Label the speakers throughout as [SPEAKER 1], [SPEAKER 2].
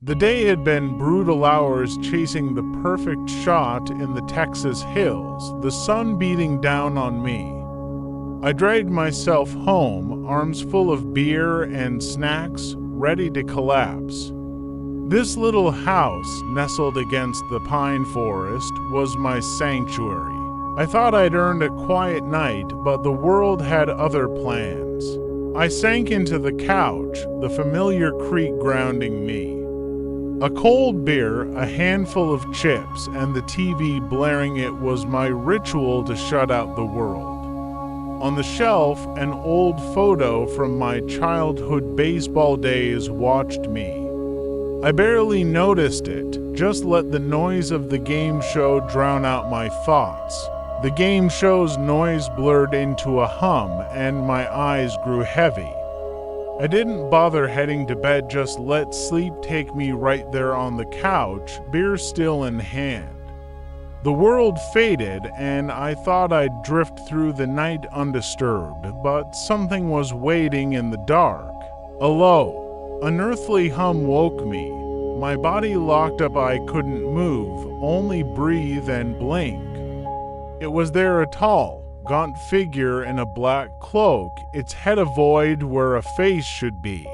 [SPEAKER 1] The day had been brutal hours chasing the perfect shot in the Texas hills, the sun beating down on me. I dragged myself home, arms full of beer and snacks, ready to collapse. This little house, nestled against the pine forest, was my sanctuary. I thought I'd earned a quiet night, but the world had other plans. I sank into the couch, the familiar creak grounding me. A cold beer, a handful of chips, and the TV blaring it was my ritual to shut out the world. On the shelf, an old photo from my childhood baseball days watched me. I barely noticed it, just let the noise of the game show drown out my thoughts. The game show's noise blurred into a hum, and my eyes grew heavy. I didn't bother heading to bed, just let sleep take me right there on the couch, beer still in hand. The world faded, and I thought I'd drift through the night undisturbed, but something was waiting in the dark. A low, unearthly hum woke me. My body locked up, I couldn't move, only breathe and blink. It was there, a tall, gaunt figure in a black cloak, its head a void where a face should be.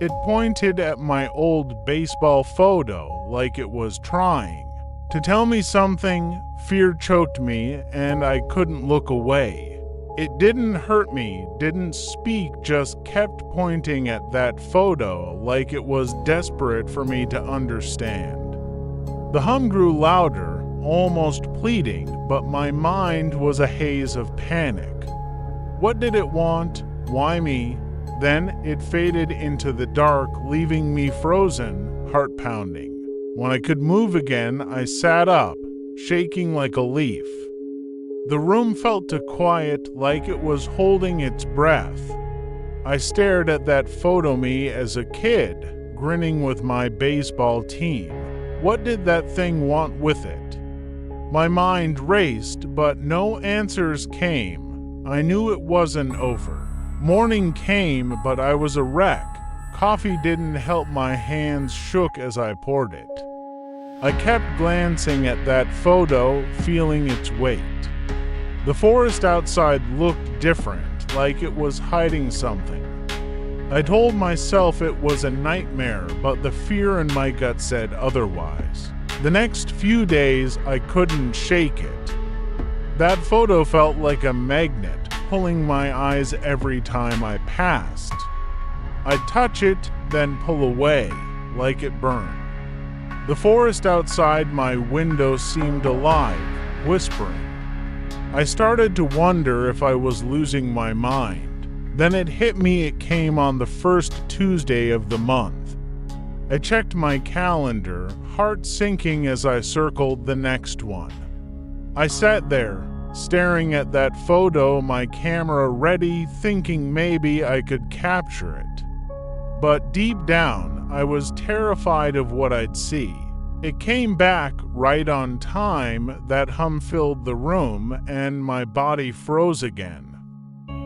[SPEAKER 1] It pointed at my old baseball photo like it was trying to tell me something. Fear choked me, and I couldn't look away. It didn't hurt me, didn't speak, just kept pointing at that photo like it was desperate for me to understand. The hum grew louder, almost pleading, but my mind was a haze of panic. What did it want? Why me? Then it faded into the dark, leaving me frozen, heart pounding. When I could move again, I sat up, shaking like a leaf. The room felt too quiet, like it was holding its breath. I stared at that photo me as a kid, grinning with my baseball team. What did that thing want with it? My mind raced, but no answers came. I knew it wasn't over. Morning came, but I was a wreck. Coffee didn't help, my hands shook as I poured it. I kept glancing at that photo, feeling its weight. The forest outside looked different, like it was hiding something. I told myself it was a nightmare, but the fear in my gut said otherwise. The next few days, I couldn't shake it. That photo felt like a magnet, pulling my eyes every time I passed. I'd touch it, then pull away, like it burned. The forest outside my window seemed alive, whispering. I started to wonder if I was losing my mind. Then it hit me, it came on the first Tuesday of the month. I checked my calendar, heart sinking as I circled the next one. I sat there, staring at that photo, my camera ready, thinking maybe I could capture it. But deep down, I was terrified of what I'd see. It came back right on time, that hum filled the room, and my body froze again.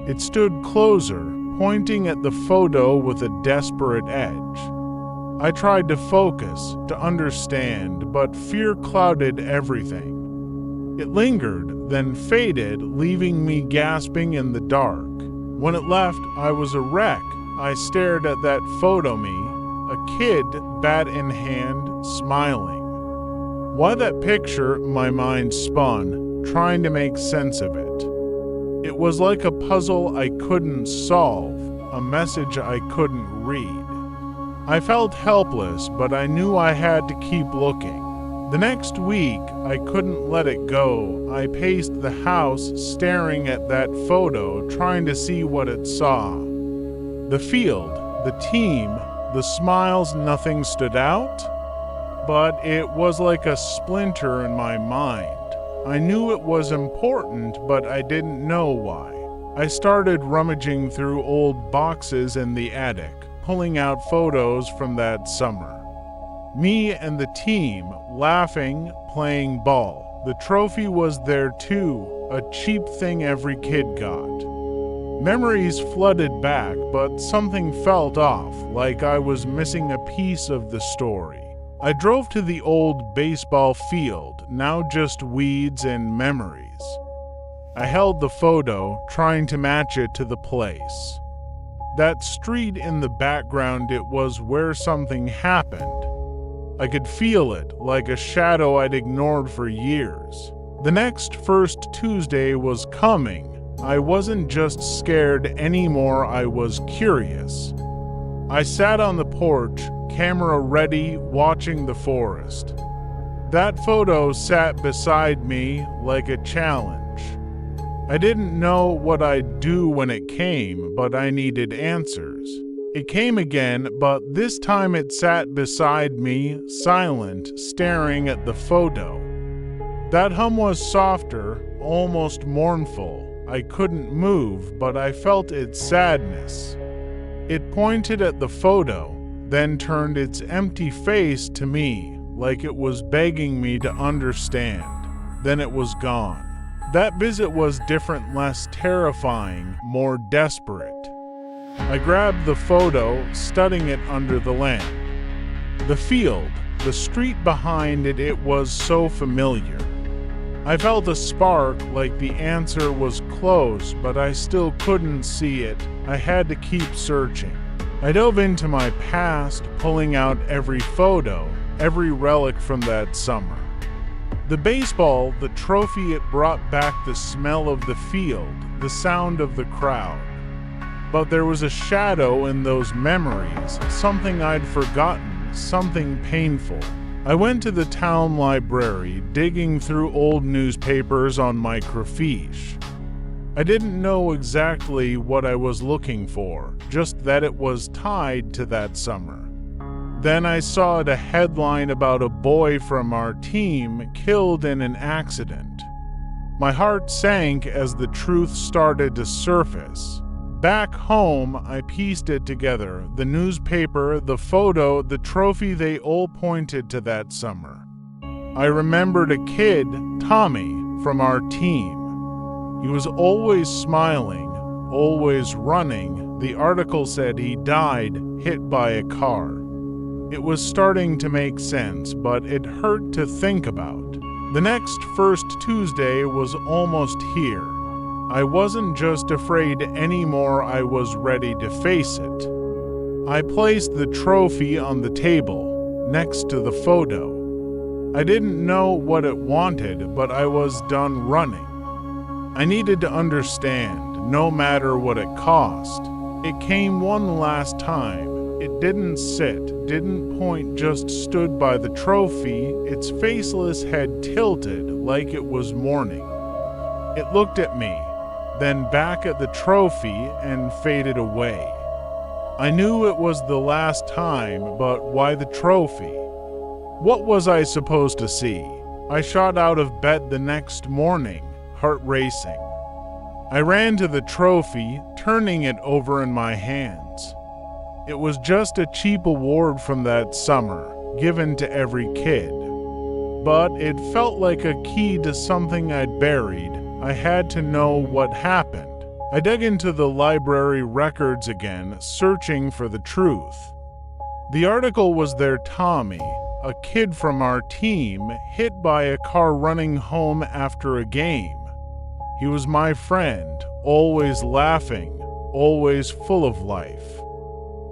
[SPEAKER 1] It stood closer, pointing at the photo with a desperate edge. I tried to focus, to understand, but fear clouded everything. It lingered, then faded, leaving me gasping in the dark. When it left, I was a wreck. I stared at that photo me, a kid, bat in hand, smiling. Why that picture? My mind spun, trying to make sense of it. It was like a puzzle I couldn't solve, a message I couldn't read. I felt helpless, but I knew I had to keep looking. The next week, I couldn't let it go. I paced the house, staring at that photo, trying to see what it saw. The field, the team, the smiles, nothing stood out. But it was like a splinter in my mind. I knew it was important, but I didn't know why. I started rummaging through old boxes in the attic, pulling out photos from that summer. Me and the team, laughing, playing ball. The trophy was there too, a cheap thing every kid got. Memories flooded back, but something felt off, like I was missing a piece of the story. I drove to the old baseball field, now just weeds and memories. I held the photo, trying to match it to the place. That street in the background, it was where something happened. I could feel it, like a shadow I'd ignored for years. The next First Tuesday was coming. I wasn't just scared anymore, I was curious. I sat on the porch, camera ready, watching the forest. That photo sat beside me like a challenge. I didn't know what I'd do when it came, but I needed answers. It came again, but this time it sat beside me, silent, staring at the photo. That hum was softer, almost mournful. I couldn't move, but I felt its sadness. It pointed at the photo, then turned its empty face to me, like it was begging me to understand. Then it was gone. That visit was different, less terrifying, more desperate. I grabbed the photo, studying it under the lamp. The field, the street behind it, it was so familiar. I felt a spark, like the answer was close, but I still couldn't see it. I had to keep searching. I dove into my past, pulling out every photo, every relic from that summer. The baseball, the trophy, it brought back the smell of the field, the sound of the crowd. But there was a shadow in those memories, something I'd forgotten, something painful. I went to the town library, digging through old newspapers on microfiche. I didn't know exactly what I was looking for, just that it was tied to that summer. Then I saw a headline about a boy from our team killed in an accident. My heart sank as the truth started to surface. Back home, I pieced it together. The newspaper, the photo, the trophy, they all pointed to that summer. I remembered a kid, Tommy, from our team. He was always smiling, always running. The article said he died hit by a car. It was starting to make sense, but it hurt to think about. The next First Tuesday was almost here. I wasn't just afraid anymore, I was ready to face it. I placed the trophy on the table, next to the photo. I didn't know what it wanted, but I was done running. I needed to understand, no matter what it cost. It came one last time. It didn't sit, didn't point, just stood by the trophy, its faceless head tilted like it was mourning. It looked at me, then back at the trophy, and faded away. I knew it was the last time, but why the trophy? What was I supposed to see? I shot out of bed the next morning, heart racing. I ran to the trophy, turning it over in my hands. It was just a cheap award from that summer, given to every kid. But it felt like a key to something I'd buried. I had to know what happened. I dug into the library records again, searching for the truth. The article was there, Tommy, a kid from our team, hit by a car running home after a game. He was my friend, always laughing, always full of life.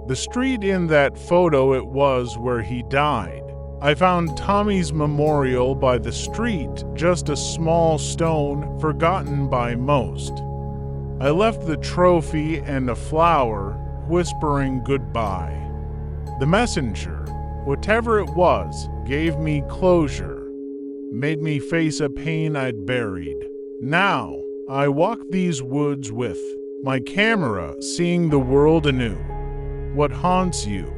[SPEAKER 1] The street in that photo, it was where he died. I found Tommy's memorial by the street, just a small stone, forgotten by most. I left the trophy and a flower, whispering goodbye. The messenger, whatever it was, gave me closure, made me face a pain I'd buried. Now, I walk these woods with my camera, seeing the world anew. What haunts you?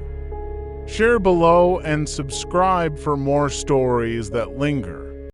[SPEAKER 1] Share below and subscribe for more stories that linger.